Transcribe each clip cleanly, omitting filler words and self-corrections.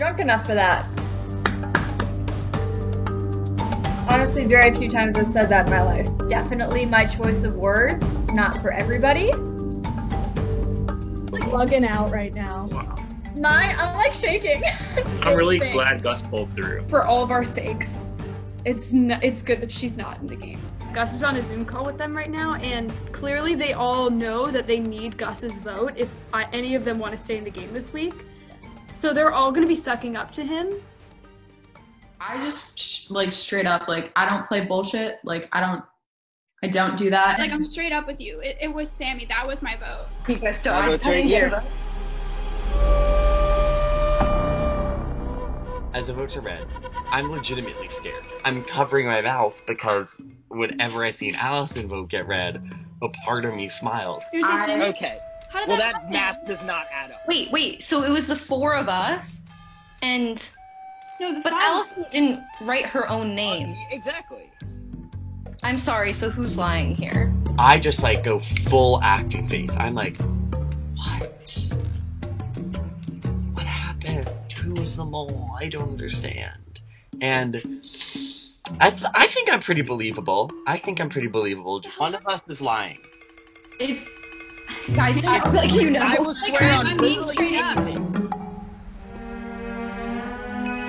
drunk enough for that. Honestly, very few times I've said that in my life. Definitely my choice of words was not for everybody. Bugging out right now. Wow. I'm like shaking. I'm really glad Gus pulled through. For all of our sakes, it's good that she's not in the game. Gus is on a Zoom call with them right now, and clearly they all know that they need Gus's vote if any of them want to stay in the game this week. So they're all going to be sucking up to him. I just straight up, I don't play bullshit. I don't do that. I'm straight up with you. It was Sammy. That was my vote. You guys still My vote's right here. As a vote to red, I'm legitimately scared. I'm covering my mouth because whenever I see an Allison vote get red, a part of me smiles. Okay. How did Well, that that happen? math does not add up. Wait, so it was the four of us, and... No, But Allison didn't write her own name. Exactly. I'm sorry, so who's lying here? I just go full acting faith. I'm like, what? What happened? Who was the mole? I don't understand. And I think I'm pretty believable. One of us is lying. It's Guys, I will swear on I'm being literally straight up. anything.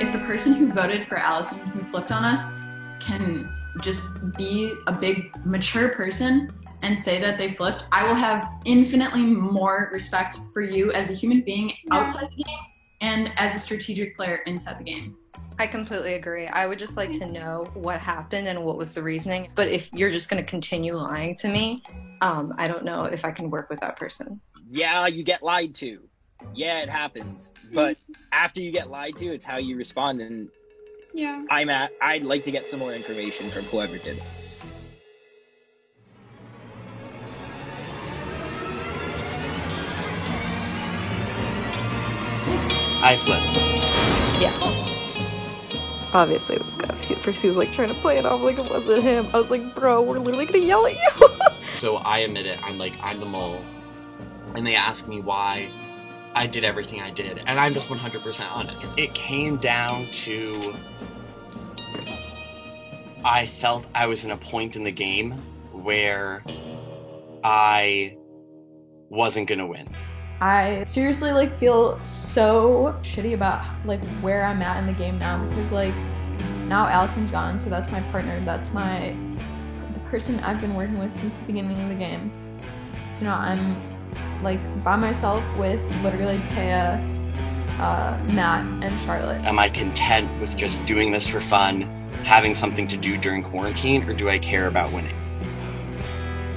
if the person who voted for Allison who flipped on us can just be a big mature person and say that they flipped, I will have infinitely more respect for you as a human being outside the game and as a strategic player inside the game. I completely agree. I would just like to know what happened and what was the reasoning. But if you're just going to continue lying to me, I don't know if I can work with that person. Yeah, you get lied to. Yeah, it happens. But after you get lied to, it's how you respond. And Yeah. I'd like to get some more information from whoever did it. I flipped. Yeah. Obviously it was Gus. First he was like trying to play it off like it wasn't him. I was like, bro, we're literally gonna yell at you. So I admit it. I'm the mole. And they ask me why I did everything I did. And I'm just 100% honest. It came down to... I felt I was in a point in the game where I wasn't gonna win. I seriously feel so shitty about where I'm at in the game now, because now Allison's gone, so that's my partner, that's the person I've been working with since the beginning of the game. So now I'm by myself with literally Kaya, Matt, and Charlotte. Am I content with just doing this for fun, having something to do during quarantine, or do I care about winning?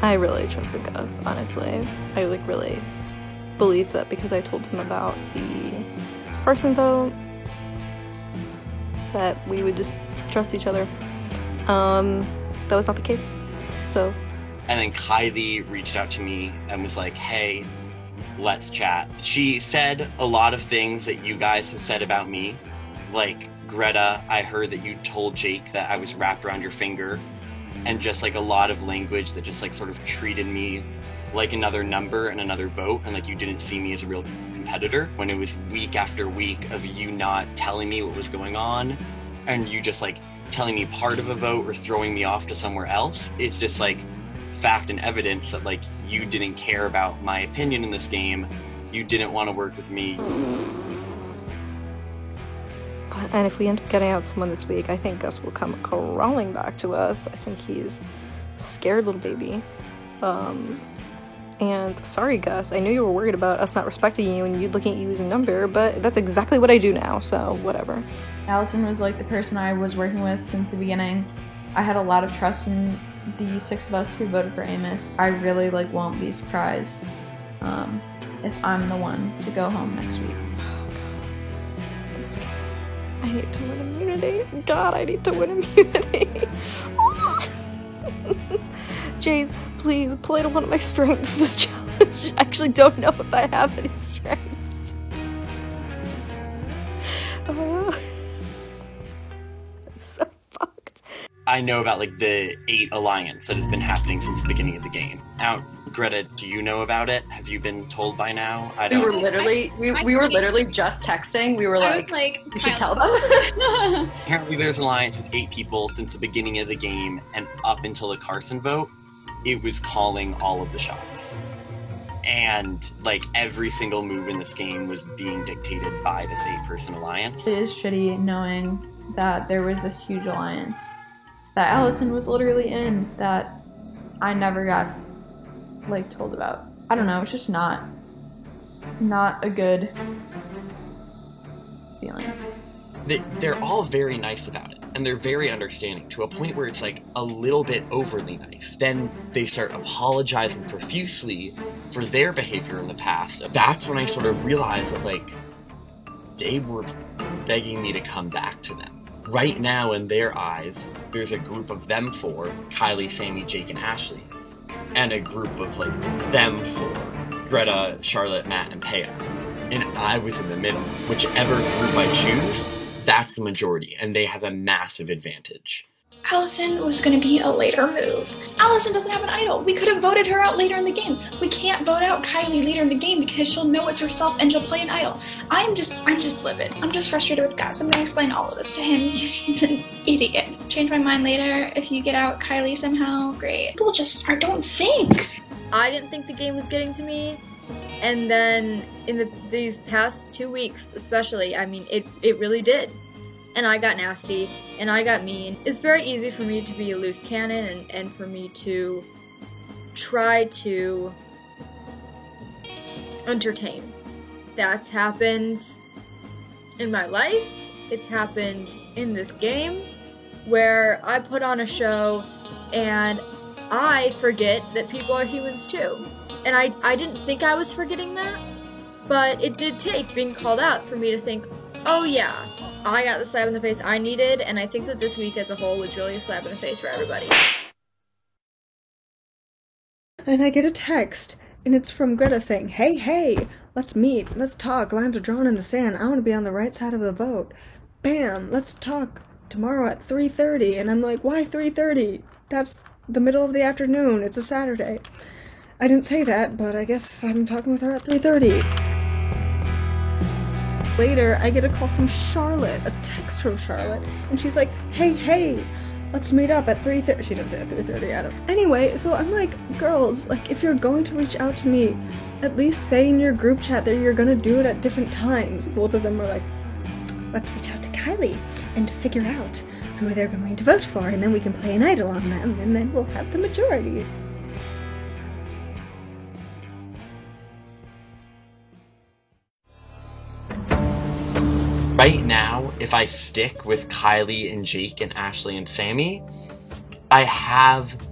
I really trusted Gus, honestly. I really believed that because I told him about the arson vote that we would just trust each other. That was not the case. So. And then Kylie reached out to me and was like, hey, let's chat. She said a lot of things that you guys have said about me. Like, Greta, I heard that you told Jake that I was wrapped around your finger. And just a lot of language that just sort of treated me like another number and another vote, and you didn't see me as a real competitor, when it was week after week of you not telling me what was going on, and you just telling me part of a vote or throwing me off to somewhere else. It's just fact and evidence that you didn't care about my opinion in this game, you didn't want to work with me. And if we end up getting out someone this week, I think Gus will come crawling back to us. I think he's a scared little baby. And sorry, Gus, I knew you were worried about us not respecting you and you looking at you as a number, but that's exactly what I do now, so whatever. Allison was the person I was working with since the beginning. I had a lot of trust in the 6 of us who voted for Amos. I really won't be surprised if I'm the one to go home next week. This guy. I need to win immunity. God, I need to win immunity. Jace, please play to one of my strengths this challenge. I actually don't know if I have any strengths. I'm so fucked. I know about the 8 alliance that has been happening since the beginning of the game. Now, Greta, do you know about it? Have you been told by now? I We don't. were literally just texting. We were I like, was like, we should Kyle. tell them. Apparently, there's an alliance with 8 people since the beginning of the game, and up until the Carson vote, it was calling all of the shots. And like every single move in this game was being dictated by this 8-person alliance. It is shitty knowing that there was this huge alliance that Allison was literally in that I never got like told about. I don't know, it's just not a good feeling. They're all very nice about it, and they're very understanding to a point where it's like a little bit overly nice. Then they start apologizing profusely for their behavior in the past. That's when I sort of realized that like they were begging me to come back to them. Right now, in their eyes, there's a group of them 4, Kylie, Sammy, Jake, and Ashley, and a group of like them 4, Greta, Charlotte, Matt, and Paya. And I was in the middle. Whichever group I choose, that's the majority, and they have a massive advantage. Allison was going to be a later move. Allison doesn't have an idol. We could have voted her out later in the game. We can't vote out Kylie later in the game because she'll know it's herself and she'll play an idol. I'm just livid. I'm just frustrated with Gus. I'm going to explain all of this to him because he's an idiot. Change my mind later. If you get out Kylie somehow, great. People just don't think. I didn't think the game was getting to me. And then in these past 2 weeks especially, I mean, it really did. And I got nasty, and I got mean. It's very easy for me to be a loose cannon and for me to try to entertain. That's happened in my life. It's happened in this game where I put on a show and I forget that people are humans too. And I didn't think I was forgetting that, but it did take being called out for me to think, oh yeah, I got the slap in the face I needed, and I think that this week as a whole was really a slap in the face for everybody. And I get a text, and it's from Greta saying, hey, let's meet, let's talk, lines are drawn in the sand, I want to be on the right side of the vote. Bam, let's talk tomorrow at 3:30, and I'm like, why 3:30? That's the middle of the afternoon, it's a Saturday. I didn't say that, but I guess I'm talking with her at 3:30. Later, I get a call from Charlotte, a text from Charlotte, and she's like, hey, let's meet up at 3:30. She didn't say at 3:30, I don't. Anyway, so I'm like, girls, like, if you're going to reach out to me, at least say in your group chat that you're gonna do it at different times. Both of them were like, let's reach out to Kylie and figure out who they're going to vote for, and then we can play an idol on them, and then we'll have the majority. Right now, if I stick with Kylie and Jake and Ashley and Sammy, I have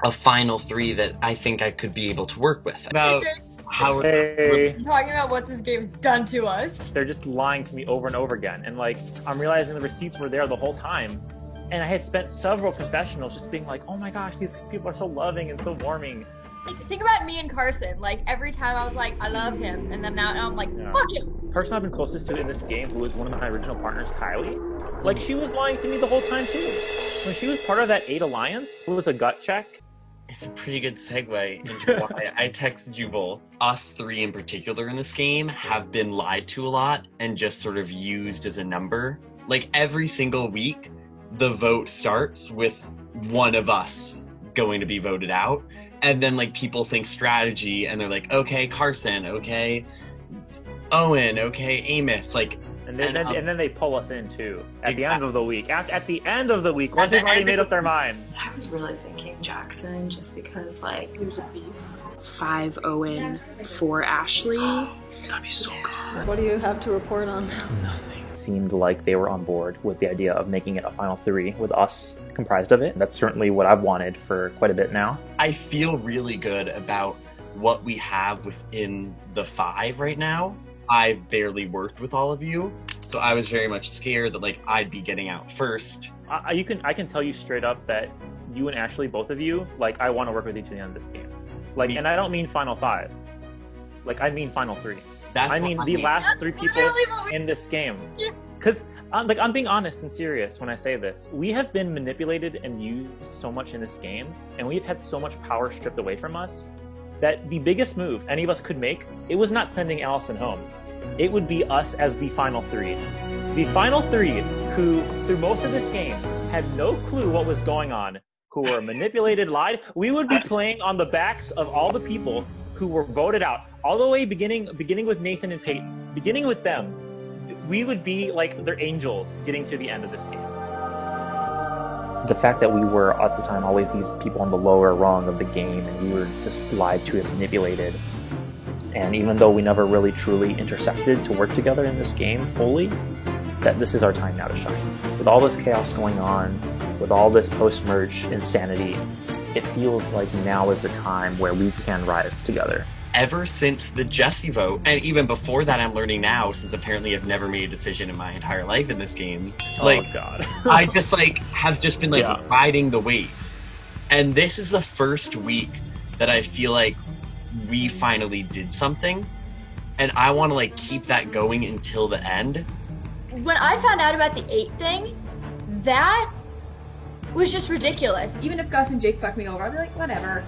a final 3 that I think I could be able to work with. About how Hey. I'm talking about what this game's done to us. They're just lying to me over and over again. And like, I'm realizing the receipts were there the whole time. And I had spent several confessionals just being like, oh my gosh, these people are so loving and so warming. Think about me and Carson. Like, every time I was like, I love him. And then now I'm like, fuck him. The person I've been closest to in this game, who was one of my original partners, Kylie, like, she was lying to me the whole time too. When she was part of that 8 alliance, it was a gut check. It's a pretty good segue into why I texted you both. Us 3 in particular in this game have been lied to a lot and just sort of used as a number. Like, every single week, the vote starts with one of us going to be voted out. And then, like, people think strategy, and they're like, okay, Carson, okay, Owen, okay, Amos, like... And then they pull us in, too, at the end of the week. At the end of the week, once they've already made up their mind. I was really thinking Jackson, just because, like, he was a beast. 5 Owen, 4 Ashley. That'd be so good. What do you have to report on? Nothing. Seemed like they were on board with the idea of making it a final 3 with us comprised of it. That's certainly what I've wanted for quite a bit now. I feel really good about what we have within the 5 right now. I've barely worked with all of you, so I was very much scared that like I'd be getting out first. I can tell you straight up that you and Ashley, both of you, like, I want to work with you to the end of this game. Like, and I don't mean final 5. Like, I mean final 3. I mean the last 3 people in this game. Because, like, I'm being honest and serious when I say this. We have been manipulated and used so much in this game, and we've had so much power stripped away from us that the biggest move any of us could make, it was not sending Allison home. It would be us as the final three. The final three who, through most of this game, had no clue what was going on, who were manipulated, lied. We would be playing on the backs of all the people who were voted out, all the way beginning with Nathan and Peyton, beginning with them. We would be like their angels getting to the end of this game. The fact that we were, at the time, always these people on the lower rung of the game, and we were just lied to and manipulated. And even though we never really truly intersected to work together in this game fully, that this is our time now to shine. With all this chaos going on, with all this post-merge insanity, it feels like now is the time where we can rise together. Ever since the Jesse vote, and even before that, I'm learning now, since apparently I've never made a decision in my entire life in this game. Like, oh God. I just have just been riding the wave. And this is the first week that I feel like we finally did something, and I want to keep that going until the end. When I found out about the 8 thing, that was just ridiculous. Even if Gus and Jake fucked me over, I'd be like, whatever.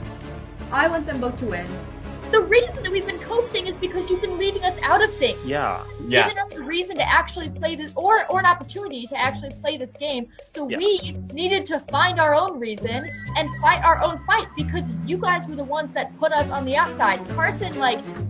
I want them both to win. The reason that we've been coasting is because you've been leaving us out of things. Yeah. Giving us a reason to actually play this, or an opportunity to actually play this game. So we needed to find our own reason and fight our own fight, because you guys were the ones that put us on the outside. Carson,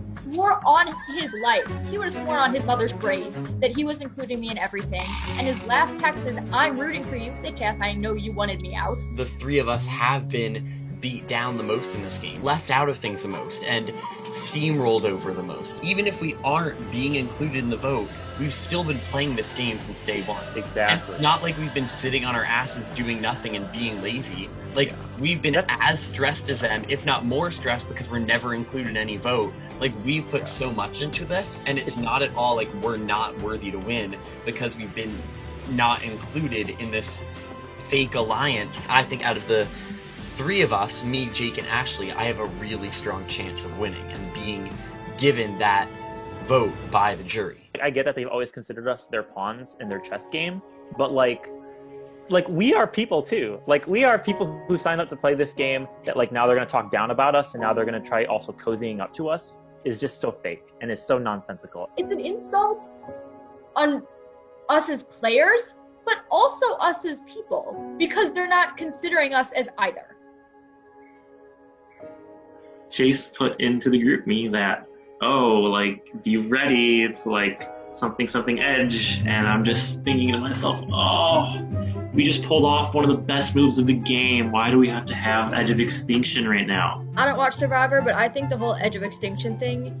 swore on his life. He would have sworn on his mother's grave that he was including me in everything. And his last text is, I'm rooting for you. Bitch ass, I know you wanted me out. The three of us have been beat down the most in this game, left out of things the most, and steamrolled over the most. Even if we aren't being included in the vote, we've still been playing this game since day one. Exactly. And not like we've been sitting on our asses doing nothing and being lazy. We've been as stressed as them, if not more stressed, because we're never included in any vote. We've put so much into this, and it's not at all we're not worthy to win because we've been not included in this fake alliance. I think out of the three of us, me, Jake, and Ashley, I have a really strong chance of winning and being given that vote by the jury. I get that they've always considered us their pawns in their chess game, but we are people too. We are people who signed up to play this game that now they're going to talk down about us, and now they're going to try also cozying up to us is just so fake and is so nonsensical. It's an insult on us as players, but also us as people, because they're not considering us as either. Chase put into the group me that, be ready, it's something edge, and I'm just thinking to myself, we just pulled off one of the best moves of the game. Why do we have to have Edge of Extinction right now? I don't watch Survivor, but I think the whole Edge of Extinction thing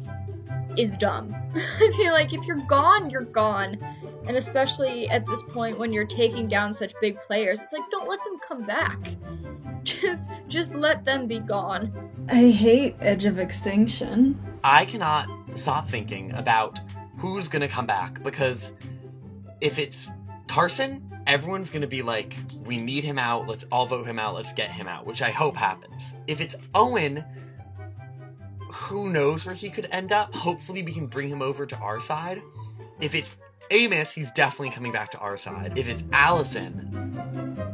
is dumb. I feel like if you're gone, you're gone. And especially at this point when you're taking down such big players, it's don't let them come back. Just let them be gone. I hate Edge of Extinction. I cannot stop thinking about who's gonna come back, because if it's Carson, everyone's gonna be we need him out, let's all vote him out, let's get him out, which I hope happens. If it's Owen, who knows where he could end up? Hopefully we can bring him over to our side. If it's Amos, he's definitely coming back to our side. If it's Allison,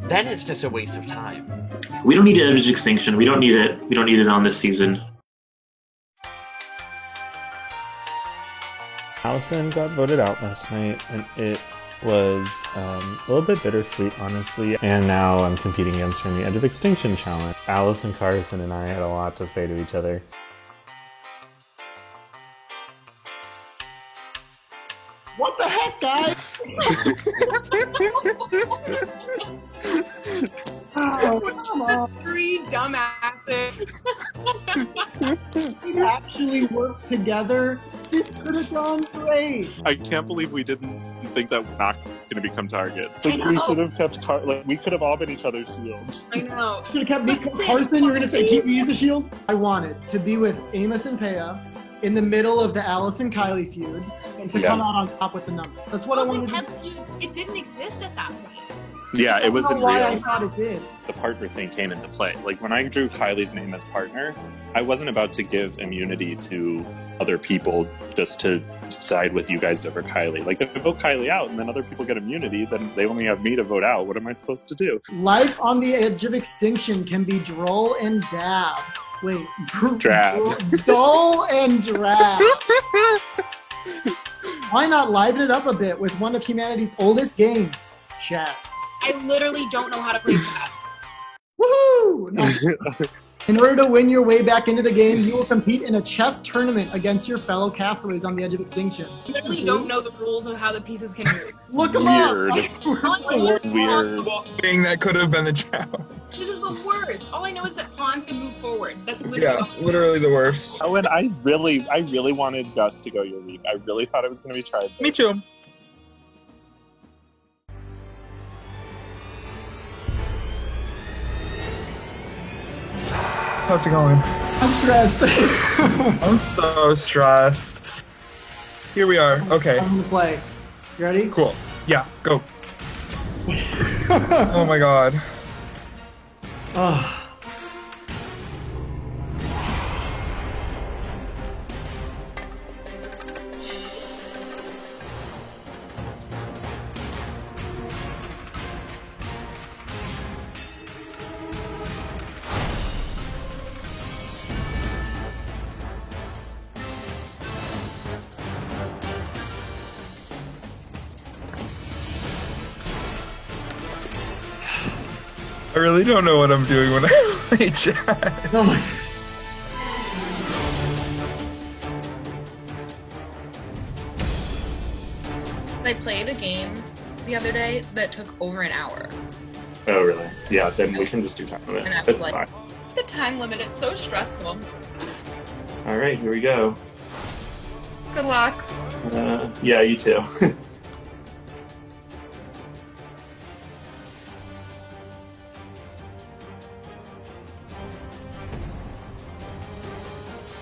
then it's just a waste of time. We don't need Edge of Extinction. We don't need it. We don't need it on this season. Allison got voted out last night, and it was a little bit bittersweet, honestly. And now I'm competing against her in the Edge of Extinction challenge. Allison, Carson, and I had a lot to say to each other. What the heck, guys? Three dumbasses. We actually worked together. This could have gone great. I can't believe we didn't think that we're not going to become target. We should have kept we could have all been each other's shields. I know. Should have kept me, Carson. You're going to say keep me as a shield? I wanted to be with Amos and Paya in the middle of the Allison Kylie feud and to come out on top with the number. That's what I wanted to do. It didn't exist at that point. Yeah, it wasn't real. I thought it did. The partner thing came into play. When I drew Kylie's name as partner, I wasn't about to give immunity to other people just to side with you guys over Kylie. If I vote Kylie out and then other people get immunity, then they only have me to vote out. What am I supposed to do? Life on the Edge of Extinction can be droll and dab. Wait. Drab. Dull and drab. Why not liven it up a bit with one of humanity's oldest games, chess? I literally don't know how to play chess. Woohoo! No. In order to win your way back into the game, you will compete in a chess tournament against your fellow castaways on the edge of extinction. I literally don't know the rules of how the pieces can move. Look them up! Weird. Thing that could have been the challenge. This is the worst. All I know is that pawns can move forward. That's literally literally the worst. Oh, and I really wanted Gus to go your week. I really thought it was going to be tried. Me too. How's it going? I'm stressed. I'm so stressed. Here we are. Okay. I'm gonna play. You ready? Cool. Yeah, go. Oh my god. Oh. I really don't know what I'm doing when I play chess. I played a game the other day that took over an hour. Oh, really? Yeah, then we can just do time limit. And I was It's like, fine. the time limit, it's so stressful. All right, here we go. Good luck. Yeah, you too.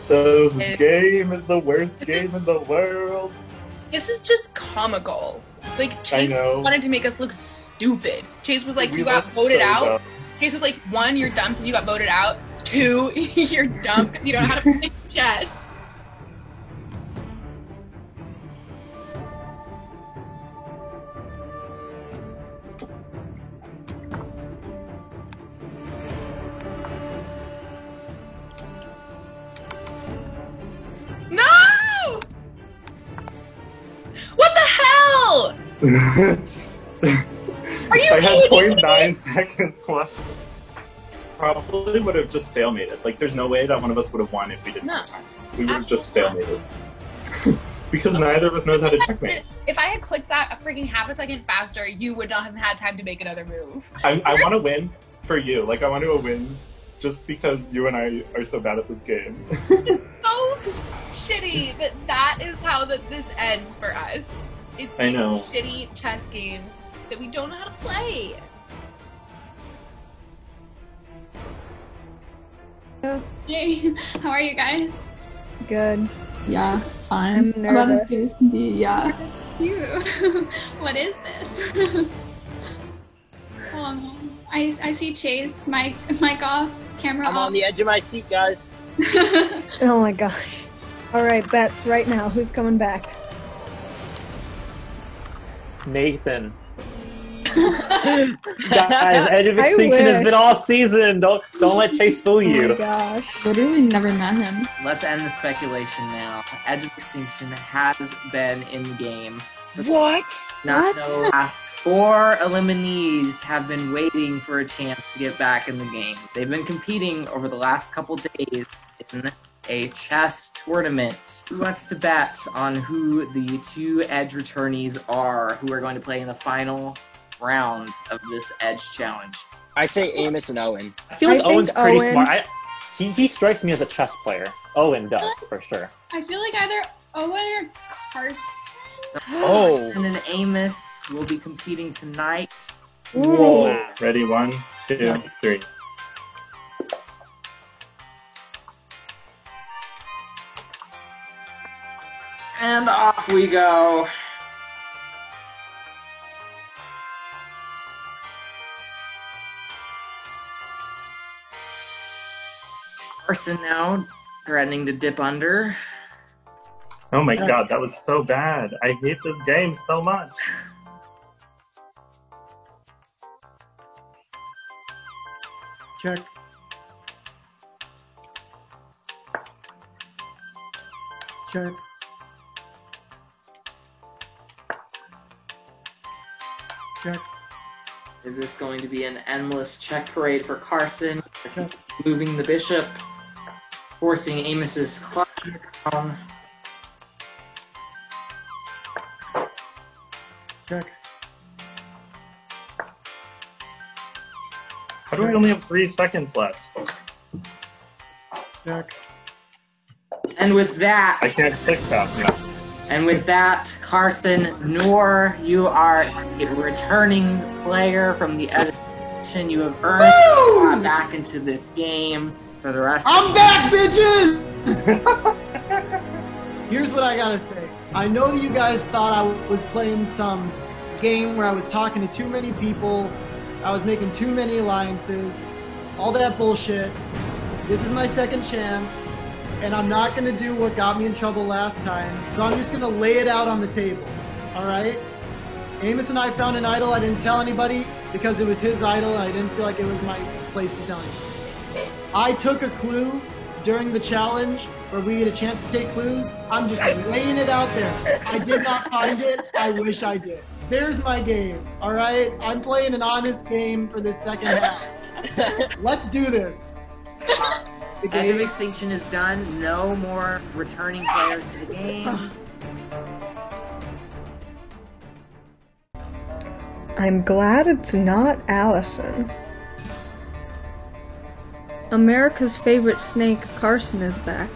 The game is the worst game in the world. This is just comical. Like, Chase wanted to make us look stupid. Chase was like, you got voted out. Chase was like, 1, you're dumb because you got voted out. 2, you're dumb because you don't know how to play chess. No! What the hell? Are you I had kidding 0.9 me? seconds left. Probably would have just stalemated. Like, there's no way that one of us would have won if we didn't have time. We would have just stalemated. Because neither of us knows how to checkmate. If I had clicked that a freaking half a second faster, you would not have had time to make another move. I want to win for you. Like, I want to win just because you and I are so bad at this game. So shitty that is how this ends for us. It's I know. shitty chess games that we don't know how to play. Hey, how are you guys? Good. Yeah, fine. I'm About nervous. as good as can be, yeah. You. What is this? I see Chase, mic off, camera I'm off. on the edge of my seat, guys. Oh my gosh. Alright, bets right now. Who's coming back? Nathan. Guys, Edge of Extinction has wish. been all season. Don't let Chase fool you. Oh my gosh. Literally never met him. Let's end the speculation now. Edge of Extinction has been in the game. What? Not the last 4 eliminees have been waiting for a chance to get back in the game. They've been competing over the last couple days in a chess tournament. Who wants to bet on who the 2 Edge returnees are who are going to play in the final round of this Edge challenge? I say Amos and Owen. I feel like I think Owen's pretty Owen- smart. He strikes me as a chess player. Owen does, for sure. I feel like either Owen or Carson. Oh. And then Amos will be competing tonight. Whoa. Ready? 1, 2, 3. And off we go. Carson now threatening to dip under. Oh my god, that was so bad. I hate this game so much. Check. Check. Check. Is this going to be an endless check parade for Carson? Moving the bishop, forcing Amos's clock down. Check. How do we only have 3 seconds left? Check. And with that, I can't click fast enough. And with that, Carson Noor, you are a returning player from the edition. You have earned back into this game for the rest. I'm back, bitches! Here's what I gotta say. I know you guys thought I was playing some game where I was talking to too many people, I was making too many alliances, all that bullshit. This is my second chance, and I'm not gonna do what got me in trouble last time, so I'm just gonna lay it out on the table, alright? Amos and I found an idol. I didn't tell anybody because it was his idol, and I didn't feel like it was my place to tell anybody. I took a clue during the challenge where we get a chance to take clues. I'm just laying it out there. I did not find it. I wish I did. There's my game, all right? I'm playing an honest game for this second half. Let's do this. Edge of Extinction is done. No more returning players to the game. I'm glad it's not Allison. America's favorite snake, Carson, is back.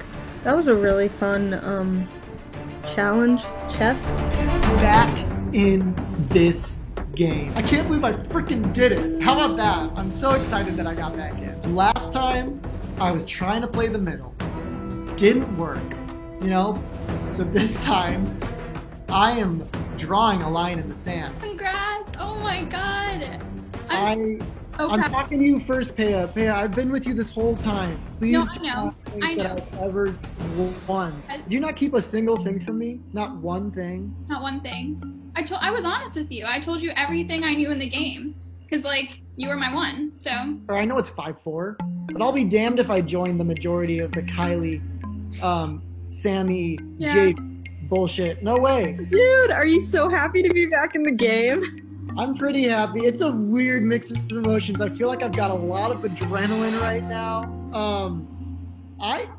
That was a really fun challenge. Chess. Back in this game. I can't believe I freaking did it. How about that? I'm so excited that I got back in. Last time, I was trying to play the middle. Didn't work, you know? So this time, I am drawing a line in the sand. Congrats! Oh my god! I'm talking to you first, Peya. Peya, I've been with you this whole time. Please do not think that I've ever once. Do you not keep a single thing from me? Not one thing? Not one thing. I was honest with you. I told you everything I knew in the game. Because, like, you were my one, so... I know it's 5-4, but I'll be damned if I join the majority of the Kylie, Sammy, Jake bullshit. No way. Dude, are you so happy to be back in the game? I'm pretty happy. It's a weird mix of emotions. I feel like I've got a lot of adrenaline right now.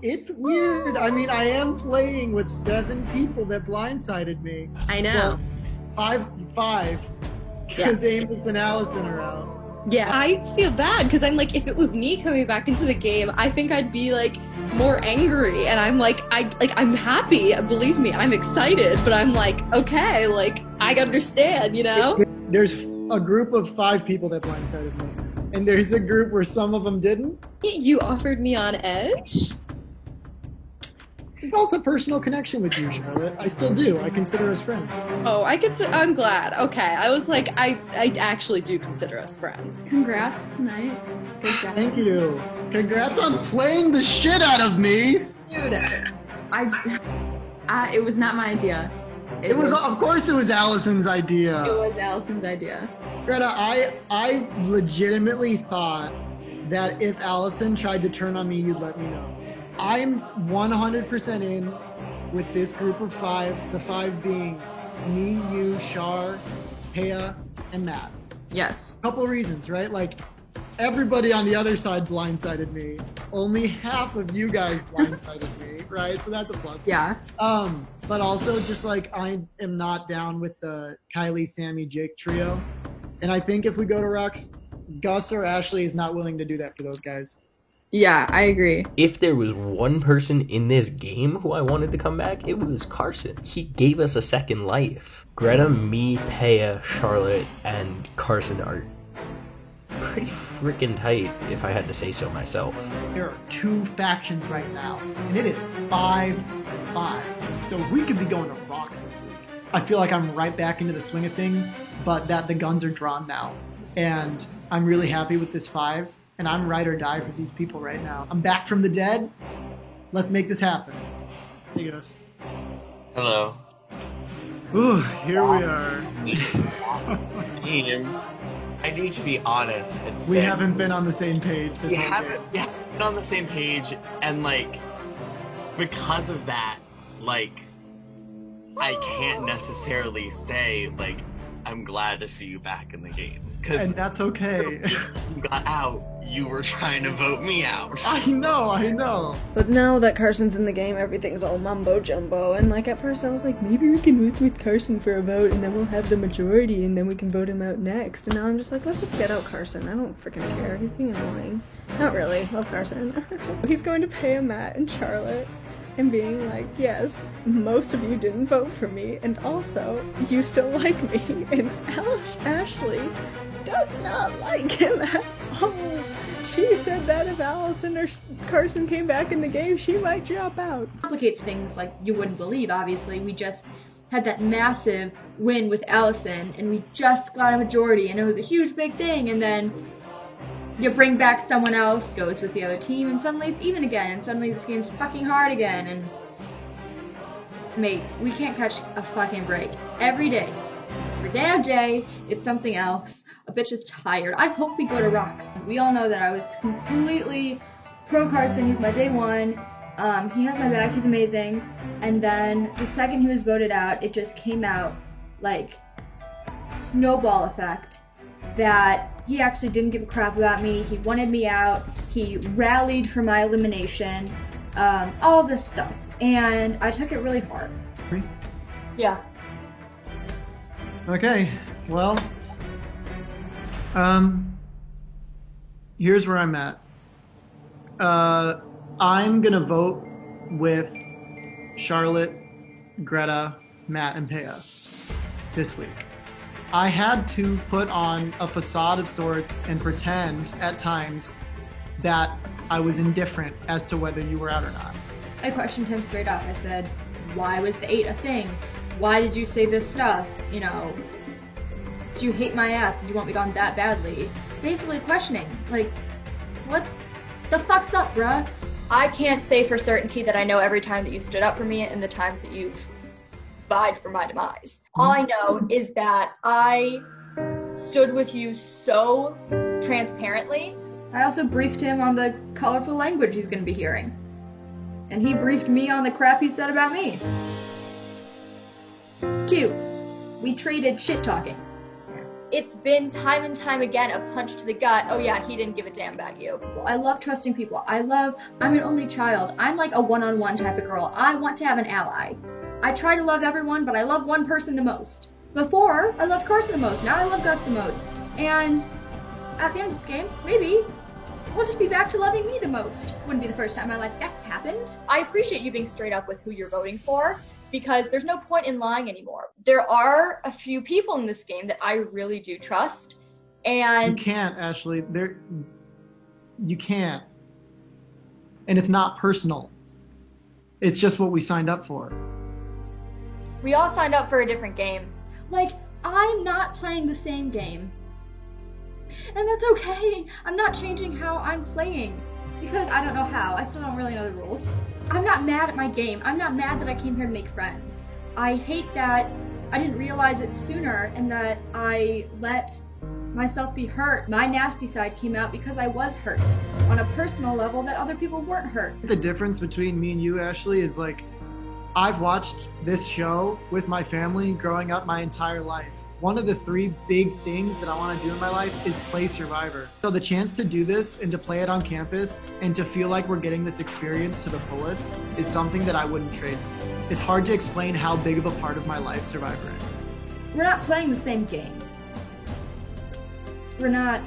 It's weird. I mean, I am playing with 7 people that blindsided me. I know. Well, 5, because Amos and Allison are out. Yeah, I feel bad because I'm like, if it was me coming back into the game, I think I'd be like more angry. And I'm like, I'm happy. Believe me, I'm excited. But I'm like, okay, like I understand, you know. There's a group of 5 people that blindsided me, and there's a group where some of them didn't. You offered me on Edge? I felt a personal connection with you, Charlotte. I still do. I consider us friends. Oh, I'm glad. Okay, I was like, I actually do consider us friends. Congrats tonight. Good job. Thank you. Congrats on playing the shit out of me. Dude, it was not my idea. It was, of course it was Allison's idea. It was Allison's idea. Greta, I legitimately thought that if Allison tried to turn on me, you'd let me know. I'm 100% in with this group of 5, the 5 being me, you, Char, Peya, and Matt. Yes. Couple reasons, right? Like, everybody on the other side blindsided me. Only half of you guys blindsided me, right? So that's a plus. Yeah. But also just like I am not down with the Kylie, Sammy, Jake trio. And I think if we go to Rocks, Gus or Ashley is not willing to do that for those guys. Yeah, I agree. If there was one person in this game who I wanted to come back, it was Carson. He gave us a second life. Greta, me, Peya, Charlotte, and Carson are pretty freaking tight, if I had to say so myself. There are 2 factions right now, and it is 5-5. So we could be going to Rocks this week. I feel like I'm right back into the swing of things, but that the guns are drawn now. And I'm really happy with this 5. And I'm ride or die for these people right now. I'm back from the dead. Let's make this happen. Hey, Gus. Hello. Ooh, here we are. I need to be honest and say... We haven't been on the same page this whole game. We haven't been on the same page, and, like, because of that, like, I can't necessarily say, like, I'm glad to see you back in the game. And that's okay. You got out, you were trying to vote me out. I know. But now that Carson's in the game, everything's all mumbo jumbo. And like at first I was like, maybe we can work with Carson for a vote and then we'll have the majority and then we can vote him out next. And now I'm just like, let's just get out Carson. I don't freaking care. He's being annoying. Not really. Love Carson. He's going to pay a Matt and Charlotte and being like, yes, most of you didn't vote for me, and also, you still like me, and Ashley does not like him at all. She said that if Allison or Carson came back in the game, she might drop out. Complicates things like you wouldn't believe, obviously. We just had that massive win with Allison, and we just got a majority, and it was a huge big thing, and then you bring back someone else, goes with the other team, and suddenly it's even again, and suddenly this game's fucking hard again, and mate, we can't catch a fucking break. Every day. Every damn day, it's something else. A bitch is tired. I hope we go to Rocks. We all know that I was completely pro Carson. He's my day one. He has my back. He's amazing. And then the second he was voted out, it just came out like snowball effect that he actually didn't give a crap about me. He wanted me out. He rallied for my elimination. All this stuff. And I took it really hard. Yeah. Okay, well, here's where I'm at. I'm gonna vote with Charlotte, Greta, Matt, and Paya this week. I had to put on a facade of sorts and pretend at times that I was indifferent as to whether you were out or not. I questioned him straight up. I said, why was the 8 a thing? Why did you say this stuff? You know, do you hate my ass? Did you want me gone that badly? Basically questioning. Like, what the fuck's up, bruh? I can't say for certainty that I know every time that you stood up for me and the times that you've vied for my demise. All I know is that I stood with you so transparently. I also briefed him on the colorful language he's going to be hearing. And he briefed me on the crap he said about me. It's cute. We traded shit talking. It's been time and time again a punch to the gut. Oh yeah, he didn't give a damn about you. Well, I love trusting people. I'm an only child. I'm like a one-on-one type of girl. I want to have an ally. I try to love everyone, but I love one person the most. Before, I loved Carson the most. Now I love Gus the most. And at the end of this game, maybe we'll just be back to loving me the most. Wouldn't be the first time in my life that's happened. I appreciate you being straight up with who you're voting for, because there's no point in lying anymore. There are a few people in this game that I really do trust, and... You can't, Ashley. You can't. And it's not personal. It's just what we signed up for. We all signed up for a different game. Like, I'm not playing the same game. And that's okay. I'm not changing how I'm playing, because I don't know how. I still don't really know the rules. I'm not mad at my game. I'm not mad that I came here to make friends. I hate that I didn't realize it sooner and that I let myself be hurt. My nasty side came out because I was hurt on a personal level that other people weren't hurt. The difference between me and you, Ashley, is like, I've watched this show with my family growing up my entire life. One of the 3 big things that I want to do in my life is play Survivor. So the chance to do this and to play it on campus and to feel like we're getting this experience to the fullest is something that I wouldn't trade. It's hard to explain how big of a part of my life Survivor is. We're not playing the same game. We're not.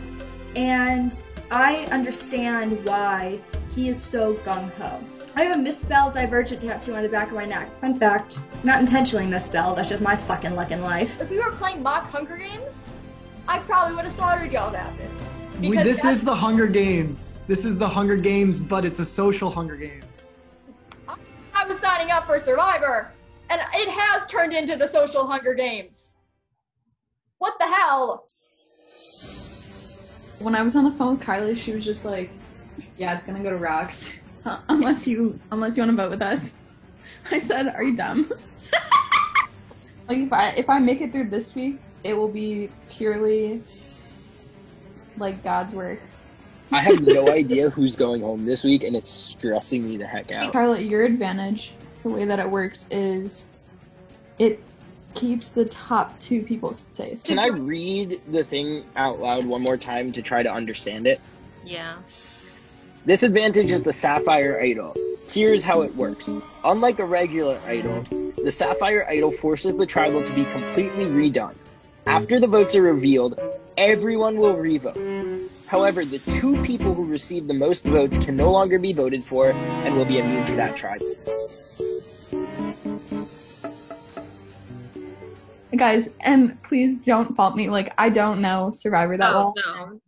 And I understand why he is so gung-ho. I have a misspelled Divergent tattoo on the back of my neck. Fun fact, not intentionally misspelled, that's just my fucking luck in life. If we were playing mock Hunger Games, I probably would have slaughtered y'all's asses. This is the Hunger Games. This is the Hunger Games, but it's a social Hunger Games. I was signing up for Survivor, and it has turned into the social Hunger Games. What the hell? When I was on the phone with Kylie, she was just like, yeah, it's gonna go to Rocks. Unless you want to vote with us. I said, are you dumb? Like if I make it through this week, it will be purely like God's work. I have no idea who's going home this week, and it's stressing me the heck out. Charlotte, your advantage the way that it works is it keeps the top 2 people safe. Can I read the thing out loud one more time to try to understand it? Yeah. This advantage is the Sapphire Idol. Here's how it works. Unlike a regular idol, the Sapphire Idol forces the tribal to be completely redone. After the votes are revealed, everyone will revote. However, the 2 people who receive the most votes can no longer be voted for and will be immune to that tribe. Guys, and please don't fault me. Like, I don't know Survivor that well. No.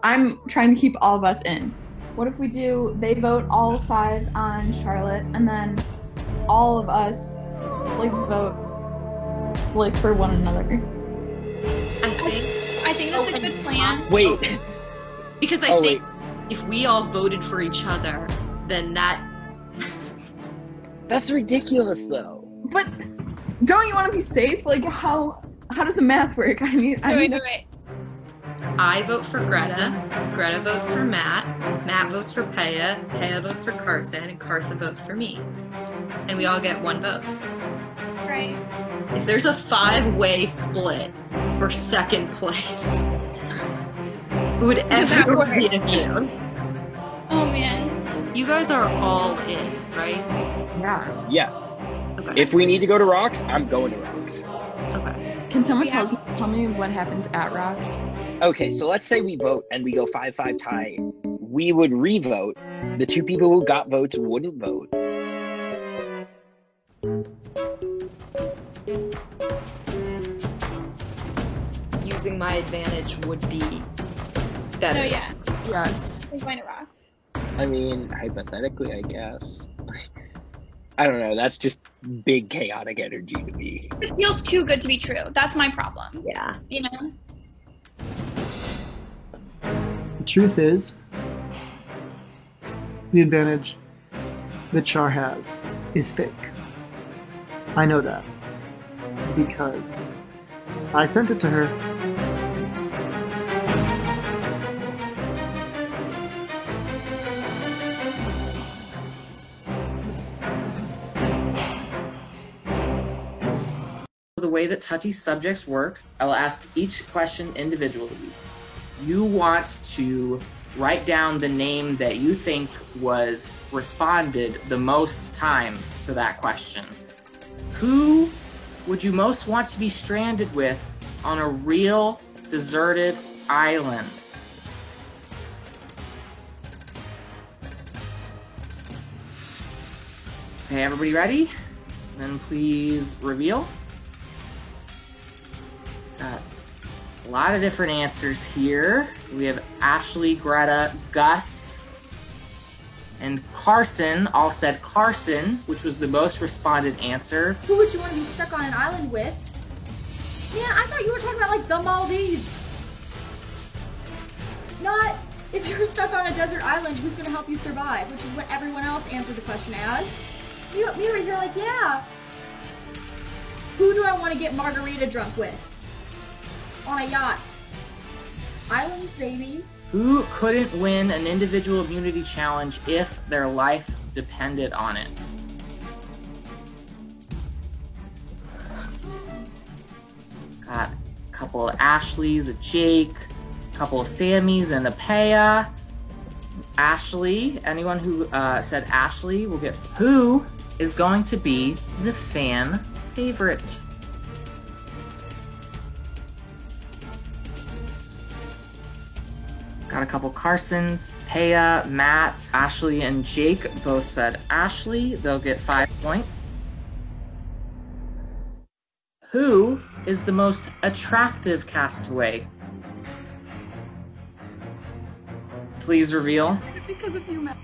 I'm trying to keep all of us in. What if we do, they vote all 5 on Charlotte, and then all of us, like, vote, like, for one another? I think that's a good plan. Wait. Because I think if we all voted for each other, then that... That's ridiculous, though. But don't you want to be safe? Like, how does the math work? Wait. I vote for Greta. Greta votes for Matt. Matt votes for Peya. Peya votes for Carson. And Carson votes for me. And we all get 1 vote. Right. If there's a 5-way split for second place, would everyone be immune? Oh, man. You guys are all in, right? Yeah. Okay. If we need to go to Rocks, I'm going to Rocks. Okay. Can someone tell me what happens at Rocks? Okay, so let's say we vote and we go 5-5 tie. We would re-vote. The 2 people who got votes wouldn't vote. Using my advantage would be better. No, yeah. Yes. We're going to Rocks. I mean, hypothetically, I guess. I don't know, that's just big chaotic energy to me. It feels too good to be true. That's my problem. Yeah. You know? The truth is, the advantage that Char has is fake. I know that. Because I sent it to her. The way that Touchy Subjects works, I'll ask each question individually. You want to write down the name that you think was responded the most times to that question. Who would you most want to be stranded with on a real deserted island? Okay, everybody ready? Then please reveal. Got a lot of different answers here. We have Ashley, Greta, Gus, and Carson all said Carson, which was the most responded answer. Who would you want to be stuck on an island with? Man, I thought you were talking about like the Maldives. Not if you're stuck on a desert island, who's gonna help you survive, which is what everyone else answered the question as. Me right here like, yeah. Who do I want to get margarita drunk with? On a yacht. Islands, baby. Who couldn't win an individual immunity challenge if their life depended on it? Got a couple of Ashleys, a Jake, a couple of Sammys, and a Peya. Ashley, anyone who said Ashley will get... Who is going to be the fan favorite? Got a couple Carsons, Peya, Matt, Ashley, and Jake both said Ashley. They'll get 5 points. Who is the most attractive castaway? Please reveal. Because of you, Matt.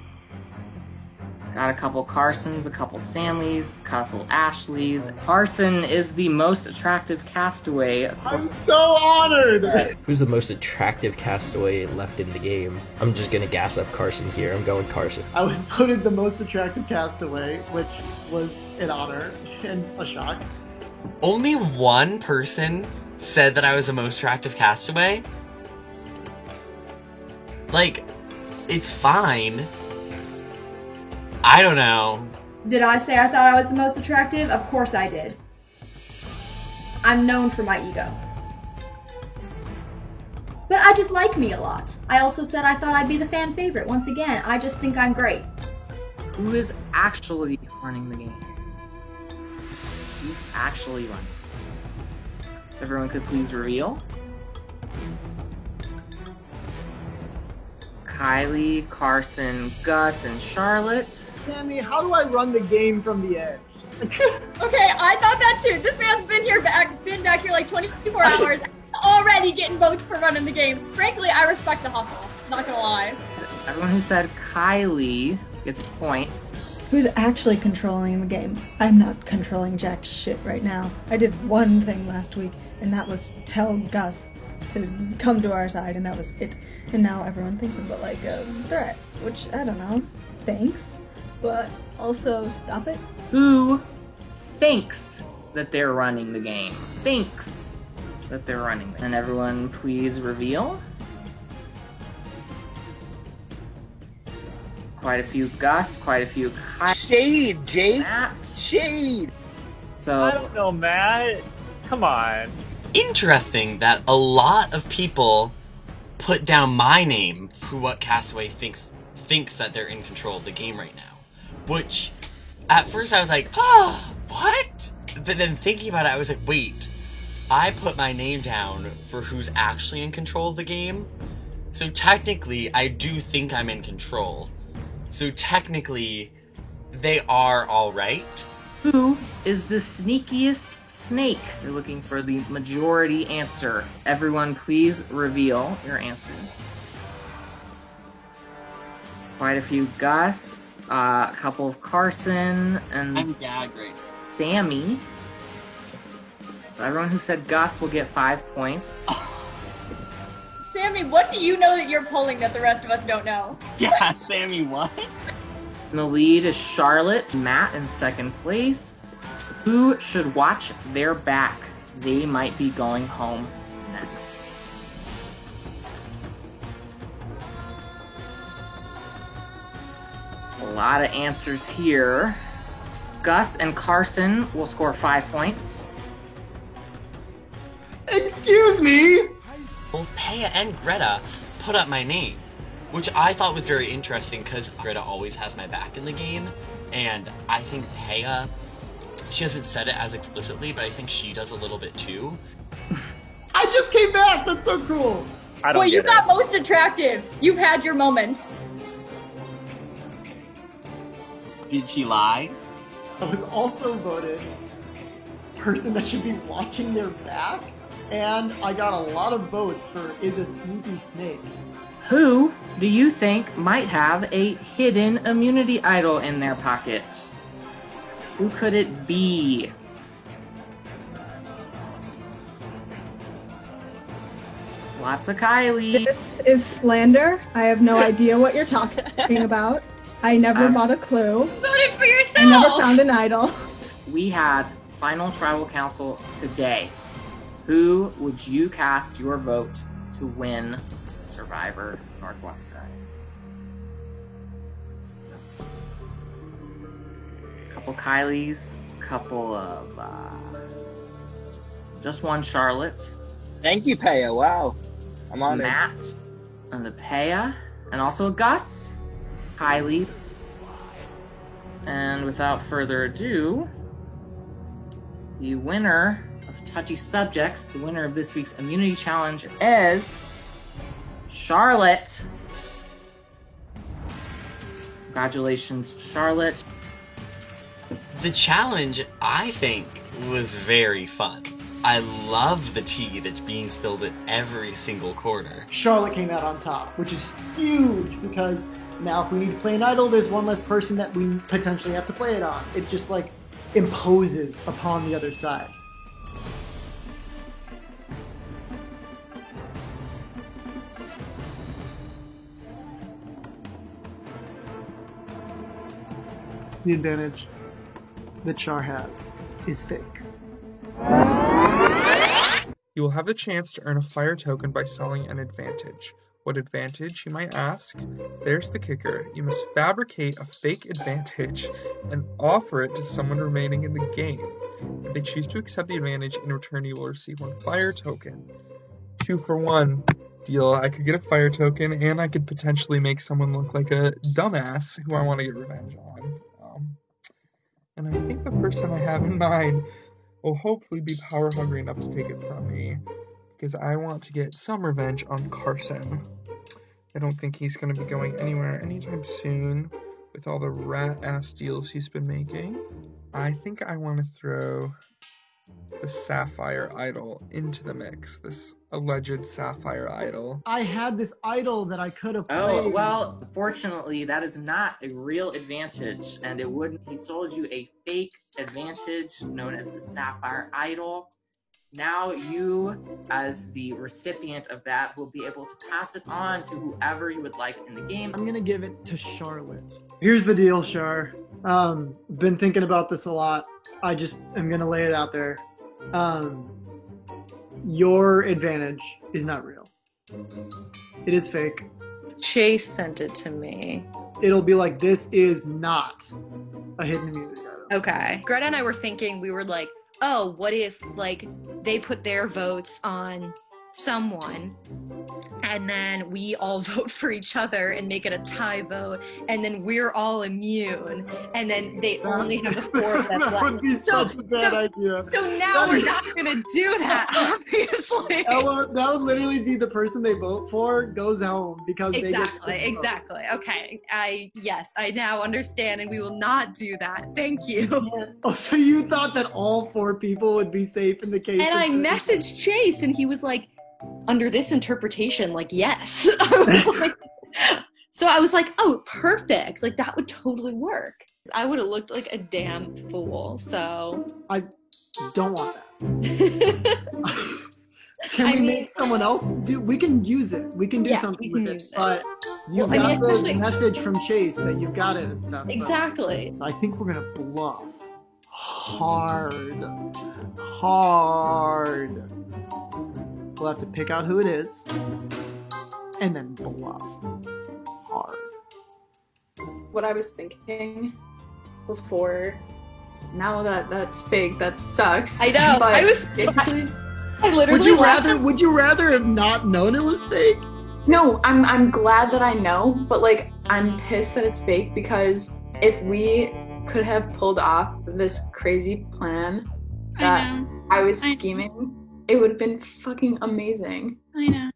Got a couple Carsons, a couple Samleys, a couple Ashleys. Carson is the most attractive castaway. I'm so honored! Who's the most attractive castaway left in the game? I'm just gonna gas up Carson here. I'm going Carson. I was voted the most attractive castaway, which was an honor and a shock. Only one person said that I was the most attractive castaway. Like, it's fine. I don't know. Did I say I thought I was the most attractive? Of course I did. I'm known for my ego. But I just like me a lot. I also said I thought I'd be the fan favorite. Once again, I just think I'm great. Who is actually running the game? Who's actually running? If everyone could please reveal. Kylie, Carson, Gus, and Charlotte. Sammy, how do I run the game from the edge? Okay, I thought that too. This man's been back here like 24 hours, already getting votes for running the game. Frankly, I respect the hustle. Not gonna lie. Everyone who said Kylie gets points. Who's actually controlling the game? I'm not controlling jack shit right now. I did one thing last week, and that was tell Gus to come to our side, and that was it. And now everyone thinks of it like a threat, which, I don't know. Thanks. But also, stop it. Who thinks that they're running the game? Thinks that they're running the game. And everyone please reveal. Quite a few Gus, quite a few Shade, Jake! Matt. Shade! So I don't know, Matt. Come on. Interesting that a lot of people put down my name for what Castaway thinks that they're in control of the game right now. Which, at first I was like, what? But then thinking about it, I was like, wait, I put my name down for who's actually in control of the game. So technically, I do think I'm in control. So technically, they are alright. Who is the sneakiest snake? You're looking for the majority answer. Everyone please reveal your answers. Quite a few Gus, a couple of Carson, and I'm gagged right now. Sammy. So everyone who said Gus will get 5 points. Sammy, what do you know that you're pulling that the rest of us don't know? Yeah, Sammy, what? In the lead is Charlotte. Matt in second place. Who should watch their back? They might be going home next. A lot of answers here. Gus and Carson will score 5 points. Excuse me! Both Paya and Greta put up my name, which I thought was very interesting because Greta always has my back in the game, and I think Paya, she hasn't said it as explicitly, but I think she does a little bit too. I just came back! That's so cool! Well, you got most attractive. You've had your moment. Did she lie? I was also voted person that should be watching their back, and I got a lot of votes for is a sneaky snake. Who do you think might have a hidden immunity idol in their pocket? Who could it be? Lots of Kylie. This is slander. I have no idea what you're talking about. I never bought a clue. Voted for yourself! I never found an idol. We had final tribal council today. Who would you cast your vote to win Survivor Northwestern? Couple Kylies, couple of just one Charlotte. Thank you, Paya. Wow, I'm honored. Matt and the Paya, and also Gus, Kylie. And without further ado, the winner of Touchy Subjects, the winner of this week's Immunity Challenge is Charlotte. Congratulations, Charlotte. The challenge, I think, was very fun. I love the tea that's being spilled at every single corner. Charlotte came out on top, which is huge because now if we need to play an idol, there's one less person that we potentially have to play it on. It just like imposes upon the other side. The advantage that Char has is fake. You will have the chance to earn a fire token by selling an advantage. What advantage, you might ask? There's the kicker. You must fabricate a fake advantage and offer it to someone remaining in the game. If they choose to accept the advantage, in return you will receive 1 fire token. 2 for 1 deal. I could get a fire token, and I could potentially make someone look like a dumbass who I want to get revenge on. And I think the person I have in mind will hopefully be power hungry enough to take it from me, because I want to get some revenge on Carson. I don't think he's going to be going anywhere anytime soon with all the rat-ass deals he's been making. I think I want to throw the Sapphire Idol into the mix, this alleged Sapphire Idol. I had this idol that I could have played. Oh, well, fortunately, that is not a real advantage, and it wouldn't. He sold you a fake advantage known as the Sapphire Idol. Now you, as the recipient of that, will be able to pass it on to whoever you would like in the game. I'm gonna give it to Charlotte. Here's the deal, Char. Been thinking about this a lot. I just am gonna lay it out there. Your advantage is not real. It is fake. Chase sent it to me. It'll be like, this is not a hidden immunity idol. Okay. Greta and I were thinking, we were like, oh, what if, like, they put their votes on someone, and then we all vote for each other and make it a tie vote, and then we're all immune, and then they only have the 4 that's left. That would be such a bad idea. So now we're not gonna do that, obviously. That would literally be the person they vote for goes home because they get Exactly. Okay. I now understand, and we will not do that. Thank you. Oh, so you thought that all 4 people would be safe in the case? And I messaged Chase, and he was like, under this interpretation, like, yes. So I was like, oh, perfect. Like, that would totally work. I would have looked like a damn fool, so. I don't want that. Can we make someone else do? We can use it. We can do something with it. But you got the message from Chase that you've got it and stuff. Exactly. So I think we're going to bluff hard. We'll have to pick out who it is, and then bluff hard. What I was thinking before, now that that's fake, that sucks. I know. But I literally would you rather have not known it was fake? No, I'm glad that I know, but like I'm pissed that it's fake, because if we could have pulled off this crazy plan that I was scheming, it would have been fucking amazing. I know.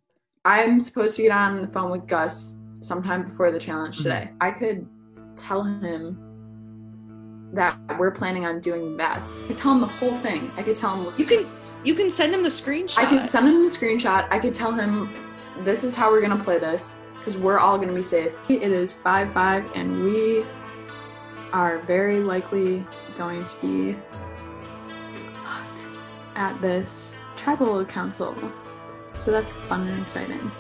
I'm supposed to get on the phone with Gus sometime before the challenge today. I could tell him that we're planning on doing that. I could tell him the whole thing. I could tell him you can send him the screenshot. I could send him the screenshot. I could tell him this is how we're gonna play this, because we're all gonna be safe. It is 5-5, and we are very likely going to be locked at this tribal council, so that's fun and exciting.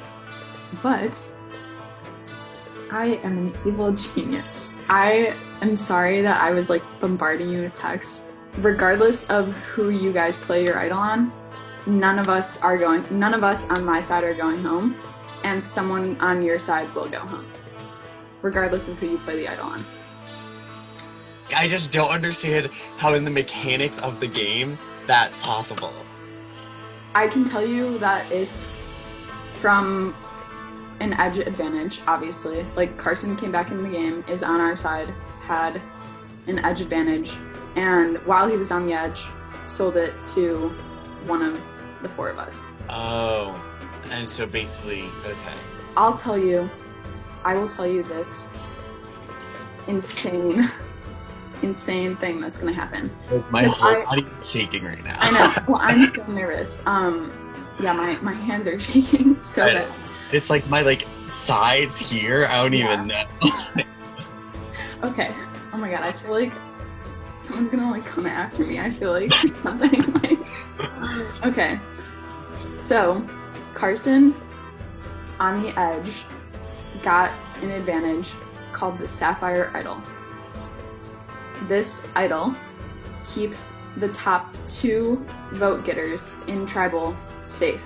But I am an evil genius. I am sorry that I was like bombarding you with texts. Regardless of who you guys play your idol on, none of us on my side are going home, and someone on your side will go home, regardless of who you play the idol on. I just don't understand how in the mechanics of the game that's possible. I can tell you that it's from an edge advantage, obviously. Like, Carson came back in the game, is on our side, had an edge advantage, and while he was on the edge, sold it to one of the 4 of us. Oh, and so basically, okay. I will tell you this insane thing that's gonna happen. My whole body is shaking right now. I know. Well, I'm so nervous. Yeah, my hands are shaking so bad. It's like my sides here. I don't even know. Okay. Oh my god, I feel like someone's gonna come after me. I feel like something Okay. So, Carson on the edge got an advantage called the Sapphire Idol. This idol keeps the top 2 vote getters in tribal safe.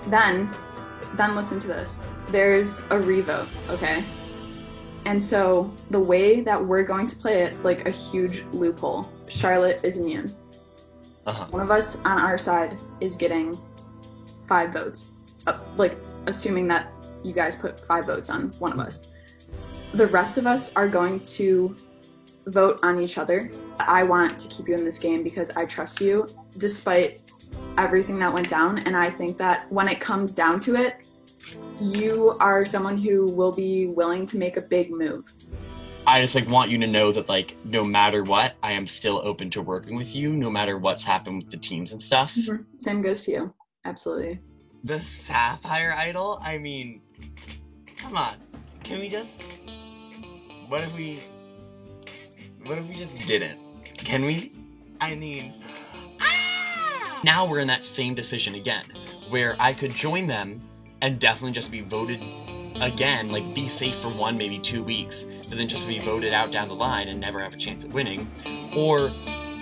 Then then listen to this. There's a revote, okay? And so the way that we're going to play it's like a huge loophole. Charlotte is immune. One of us on our side is getting 5 votes. Like, assuming that you guys put 5 votes on one of us. The rest of us are going to vote on each other. I want to keep you in this game because I trust you, despite everything that went down. And I think that when it comes down to it, you are someone who will be willing to make a big move. I just like want you to know that like no matter what, I am still open to working with you, no matter what's happened with the teams and stuff. Mm-hmm. Same goes to you. Absolutely. The Sapphire Idol? I mean, come on. Can we just... What if we just didn't? Can we? I mean... Now we're in that same decision again, where I could join them and definitely just be voted again, like be safe for 1, maybe 2 weeks, but then just be voted out down the line and never have a chance at winning. Or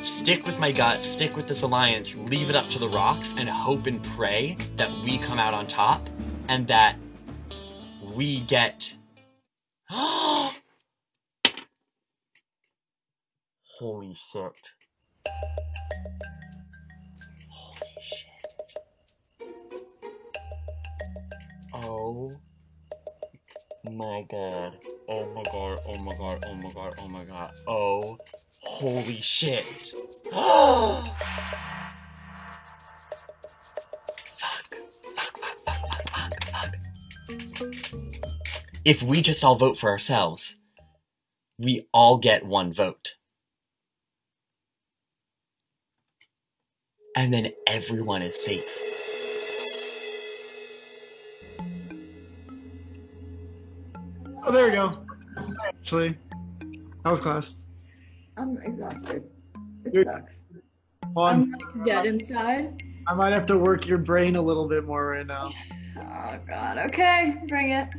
stick with my gut, stick with this alliance, leave it up to the rocks, and hope and pray that we come out on top and that we get... Holy shit. Holy shit. Oh my god. Oh my god. Oh my god. Oh my god. Oh my god. Oh. Holy shit. Fuck. If we just all vote for ourselves, we all get 1 vote. And then everyone is safe. Oh, there we go. Actually, that was class. I'm exhausted. It sucks. Well, I'm like dead inside. I might have to work your brain a little bit more right now. Oh god. Okay, bring it.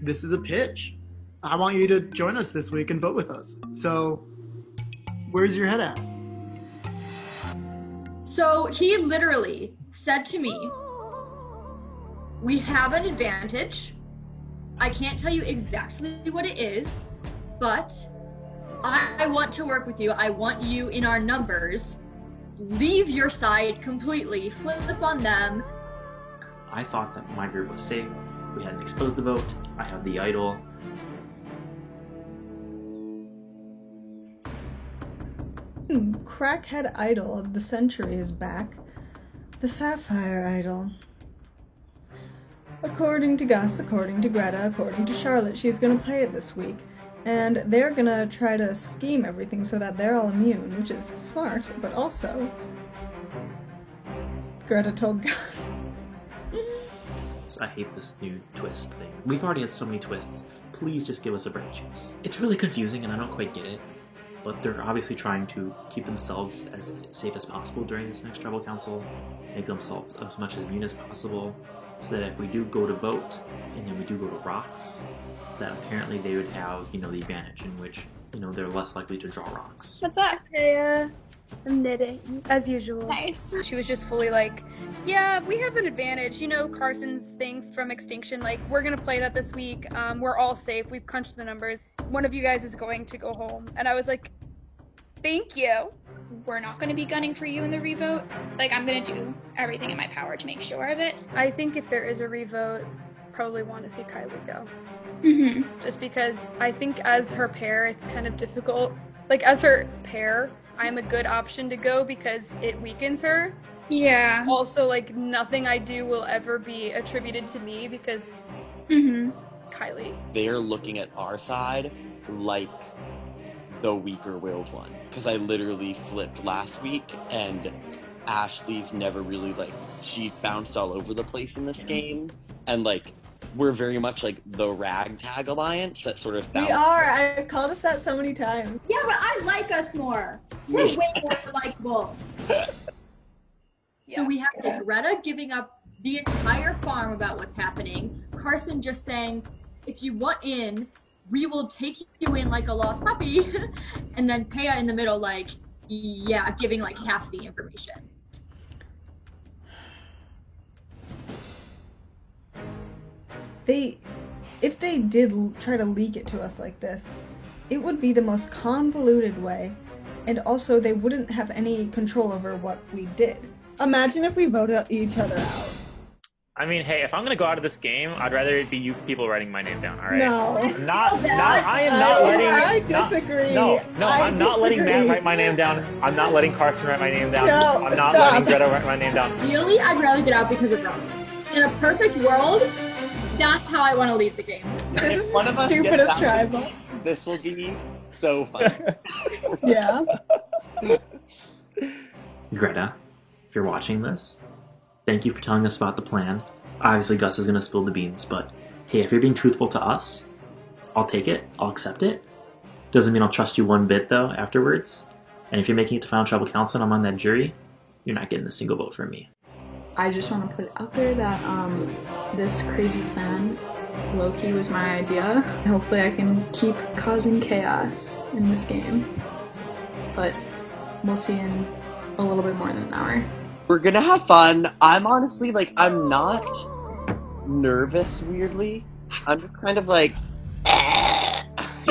This is a pitch. I want you to join us this week and vote with us. So, where's your head at? So he literally said to me, we have an advantage. I can't tell you exactly what it is, but I want to work with you. I want you in our numbers. Leave your side completely. Flip on them. I thought that my group was safe. We hadn't exposed the vote. I have the idol. Crackhead idol of the century is back. The Sapphire Idol. According to Gus, according to Greta, according to Charlotte, she's gonna play it this week. And they're gonna try to scheme everything so that they're all immune, which is smart, but also... Greta told Gus. I hate this new twist thing. We've already had so many twists. Please just give us a break, Chase. It's really confusing and I don't quite get it. But they're obviously trying to keep themselves as safe as possible during this next tribal council, make themselves as much as immune as possible, so that if we do go to vote, and then we do go to rocks, that apparently they would have, the advantage in which, they're less likely to draw rocks. What's up? Hey, I'm knitting, as usual. Nice. She was just fully like, yeah, we have an advantage. Carson's thing from Extinction, like, we're gonna play that this week. We're all safe. We've crunched the numbers. One of you guys is going to go home. And I was like, thank you. We're not going to be gunning for you in the revote. Like, I'm going to do everything in my power to make sure of it. I think if there is a revote, probably want to see Kylie go. Mm-hmm. Just because I think as her pair, it's kind of difficult. Like, as her pair, I'm a good option to go because it weakens her. Yeah. Also, like, nothing I do will ever be attributed to me because Kylie. They're looking at our side like the weaker willed one. Because I literally flipped last week and Ashley's never really, she bounced all over the place in this game. And, we're very much like the ragtag alliance that sort of We are. I've called us that so many times. Yeah, but I like us more. We're way more likable. So we have Greta giving up the entire farm about what's happening. Carson just saying, if you want in, we will take you in like a lost puppy. And then Paya in the middle, giving half the information. if they did try to leak it to us like this, it would be the most convoluted way, and also they wouldn't have any control over what we did. Imagine if we voted each other out. I mean, hey, if I'm gonna go out of this game, I'd rather it be you people writing my name down. All right? No, I am not letting. I disagree. I'm not letting Matt write my name down. I'm not letting Carson write my name down. No, I'm not stop. letting Greta write my name down. Ideally, I'd rather get out because of Rose. In a perfect world, that's how I want to leave the game. This is One of the us gets stupidest out. tribal. This will be so fun. Yeah. Greta, if you're watching this, thank you for telling us about the plan. Obviously, Gus is going to spill the beans, but hey, if you're being truthful to us, I'll take it. I'll accept it. Doesn't mean I'll trust you one bit, though, afterwards. And if you're making it to Final Tribal Council and I'm on that jury, you're not getting a single vote from me. I just want to put it out there that this crazy plan, low-key, was my idea. Hopefully I can keep causing chaos in this game. But we'll see in a little bit more than an hour. We're gonna have fun. I'm honestly, like, I'm not nervous, weirdly. I'm just kind of like,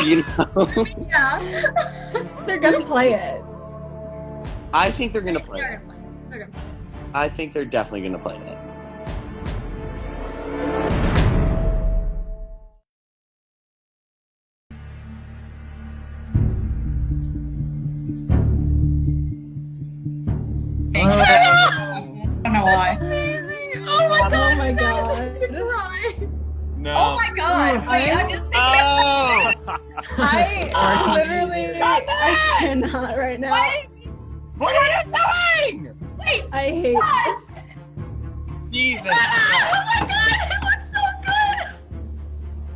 you know? Yeah. They're gonna play it. I think they're gonna play it. They're gonna play. I think they're definitely gonna play it. I don't know why. Amazing. Oh my god. Oh my god. No. Oh my god. Wait, I'm just thinking. Oh! I literally, I cannot right now. What are you doing? Wait. I hate Gus. Jesus. Oh my god, it looks so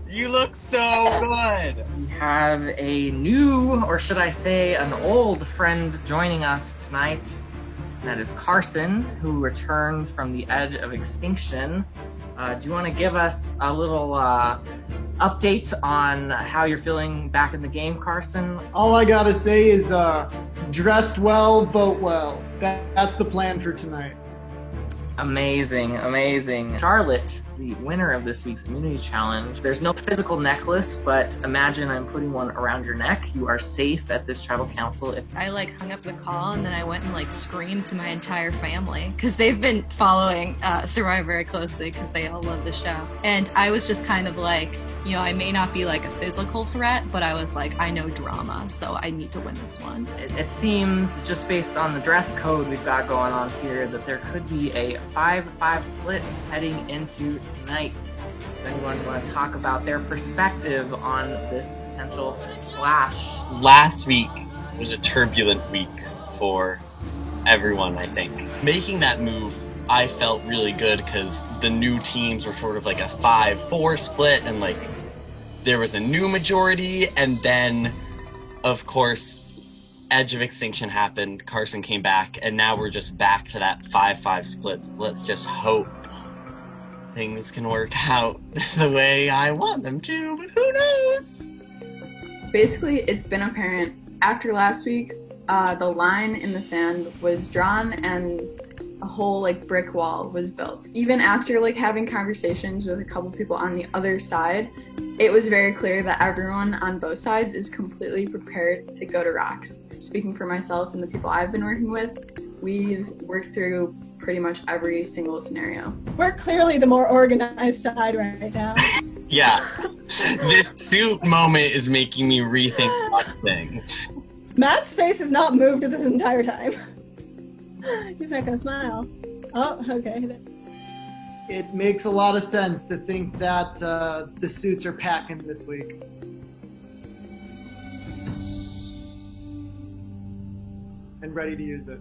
good. You look so good. We have a new, or should I say, an old friend joining us tonight. That is Carson, who returned from the edge of extinction. Do you want to give us a little update on how you're feeling back in the game, Carson? All I gotta say is, dressed well, vote well. That's the plan for tonight. Amazing, amazing. Charlotte, the winner of this week's immunity challenge. There's no physical necklace, but imagine I'm putting one around your neck. You are safe at this tribal council. I hung up the call and then I went and screamed to my entire family because they've been following Survivor very closely because they all love the show. And I was just kind of I may not be a physical threat, but I was I know drama, so I need to win this one. It seems, just based on the dress code we've got going on here, that there could be a 5-5 split heading into tonight. Does anyone want to talk about their perspective on this potential clash? Last week was a turbulent week for everyone, I think. Making that move, I felt really good because the new teams were sort of a 5-4 split, and there was a new majority, and then, of course, Edge of Extinction happened, Carson came back, and now we're just back to that 5-5 split. Let's just hope things can work out the way I want them to, but who knows? Basically, it's been apparent after last week, the line in the sand was drawn and a whole brick wall was built. Even after having conversations with a couple people on the other side, it was very clear that everyone on both sides is completely prepared to go to rocks. Speaking for myself and the people I've been working with, we've worked through pretty much every single scenario. We're clearly the more organized side right now. Yeah. This suit moment is making me rethink a lot of things. Matt's face has not moved this entire time. He's not gonna smile. Oh, okay. It makes a lot of sense to think that the suits are packing this week. And ready to use it.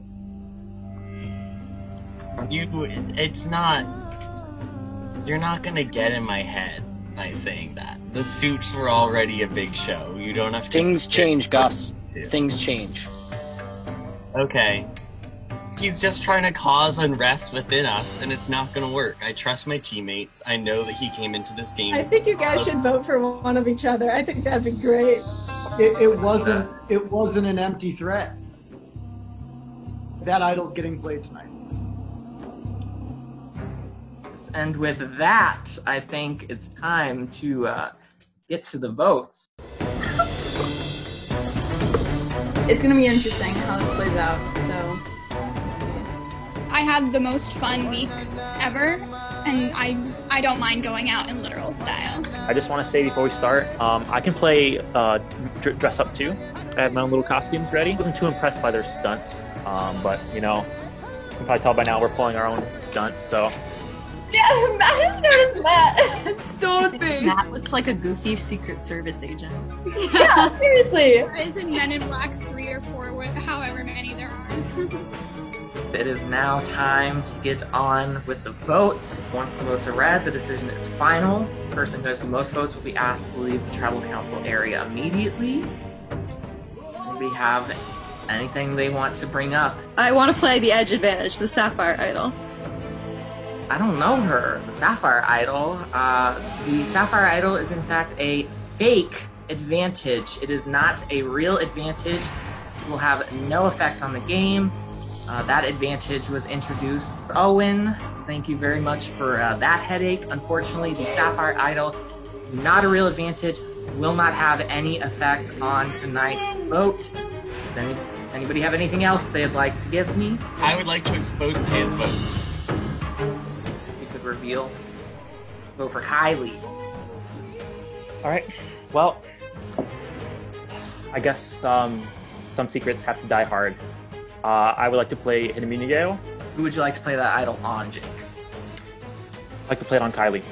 You're not gonna get in my head by saying that. The suits were already a big show. You don't have to... Things change, Gus. Things change. Okay. He's just trying to cause unrest within us, and it's not gonna work. I trust my teammates. I know that he came into this game... I think you guys should vote for one of each other. I think that'd be great. It wasn't an empty threat. That idol's getting played tonight. votes. And with that, I think it's time to get to the votes. It's gonna be interesting how this plays out, so let's see. I had the most fun week ever, and I don't mind going out in literal style. I just want to say before we start, I can play dress up too. I have my own little costumes ready. I wasn't too impressed by their stunts, but you know, you can probably tell by now we're pulling our own stunts, so. Yeah, Matt is known as Matt. Stone face. Matt looks like a goofy Secret Service agent. Yeah, seriously. Guys in Men in Black 3 or 4, however many there are. It is now time to get on with the votes. Once the votes are read, the decision is final. The person who has the most votes will be asked to leave the tribal council area immediately. Do we have anything they want to bring up? I want to play the edge advantage, the Sapphire Idol. I don't know her. The Sapphire Idol. The Sapphire Idol is in fact a fake advantage. It is not a real advantage. It will have no effect on the game. That advantage was introduced. Owen, thank you very much for that headache. Unfortunately, the Sapphire Idol is not a real advantage. Will not have any effect on tonight's vote. Does anybody have anything else they'd like to give me? I would like to expose his vote. You could reveal. Vote for Kylie. All right. Well, I guess some secrets have to die hard. I would like to play Hinaminigeo. Who would you like to play that idol on, Jake? I'd like to play it on Kylie.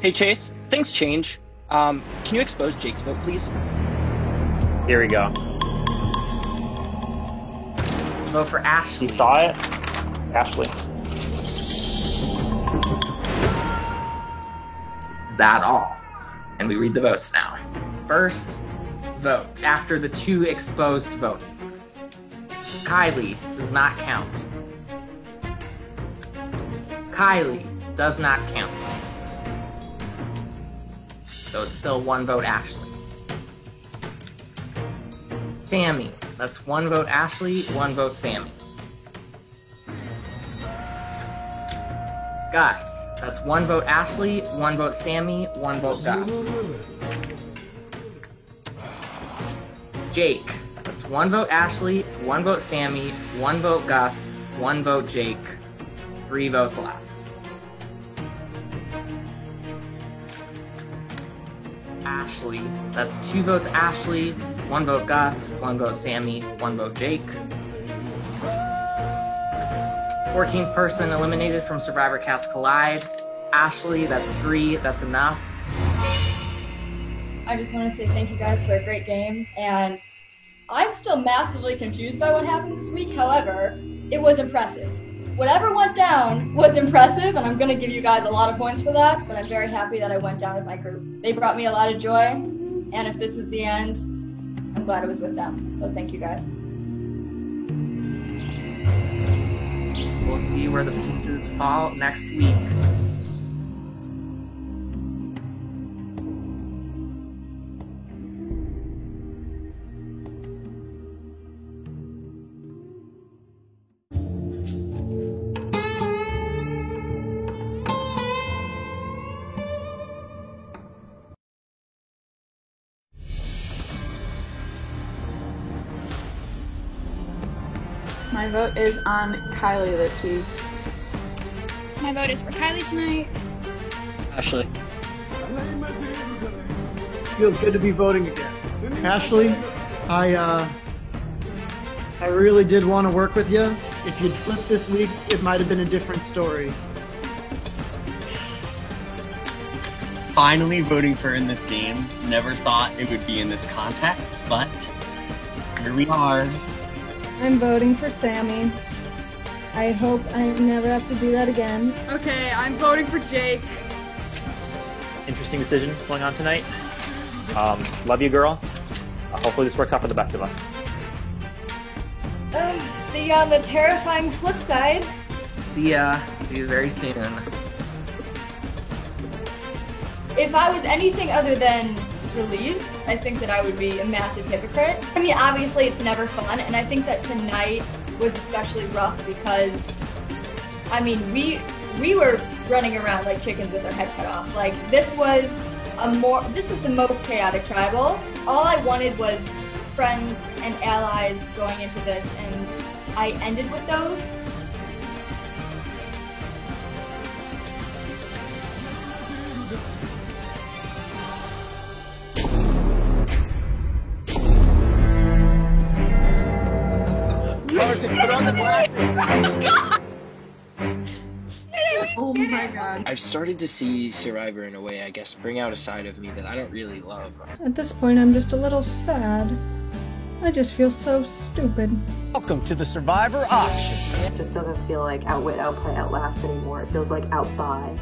Hey Chase, things change. Can you expose Jake's vote, please? Here we go. Vote for Ashley. You saw it? Ashley. Is that all? And we read the votes now. First vote, after the 2 exposed votes. Kylie does not count. Kylie does not count. So it's still 1 vote Ashley. Sammy, that's 1 vote Ashley, 1 vote Sammy. Gus, that's 1 vote Ashley, 1 vote Sammy, 1 vote Gus. Jake, that's 1 vote Ashley, 1 vote Sammy, 1 vote Gus, 1 vote Jake, 3 votes left. Ashley, that's 2 votes Ashley, 1 vote Gus, 1 vote Sammy, 1 vote Jake. 14th person eliminated from Survivor Cats Collide. Ashley, that's 3, that's enough. I just want to say thank you guys for a great game, and I'm still massively confused by what happened this week. However, it was impressive. Whatever went down was impressive, and I'm going to give you guys a lot of points for that, but I'm very happy that I went down with my group. They brought me a lot of joy, and if this was the end, I'm glad it was with them. So thank you guys. We'll see where the pieces fall next week. My vote is on Kylie this week. My vote is for Kylie tonight. Ashley. It feels good to be voting again. Ashley, I really did want to work with you. If you'd flipped this week, it might have been a different story. Finally voting for in this game. Never thought it would be in this context, but here we are. I'm voting for Sammy. I hope I never have to do that again. Okay, I'm voting for Jake. Interesting decision going on tonight. Love you, girl. Hopefully this works out for the best of us. See you on the terrifying flip side. See ya. See you very soon. If I was anything other than relieved, I think that I would be a massive hypocrite. I mean, obviously it's never fun, and I think that tonight was especially rough because, I mean, we were running around like chickens with their head cut off. Like, this was the most chaotic tribal. All I wanted was friends and allies going into this, and I ended with those. Carson, put on the glasses! Oh my god. I've started to see Survivor in a way, I guess, bring out a side of me that I don't really love. At this point, I'm just a little sad. I just feel so stupid. Welcome to the Survivor auction. It just doesn't feel like outwit, outplay, outlast anymore. It feels like outbuy.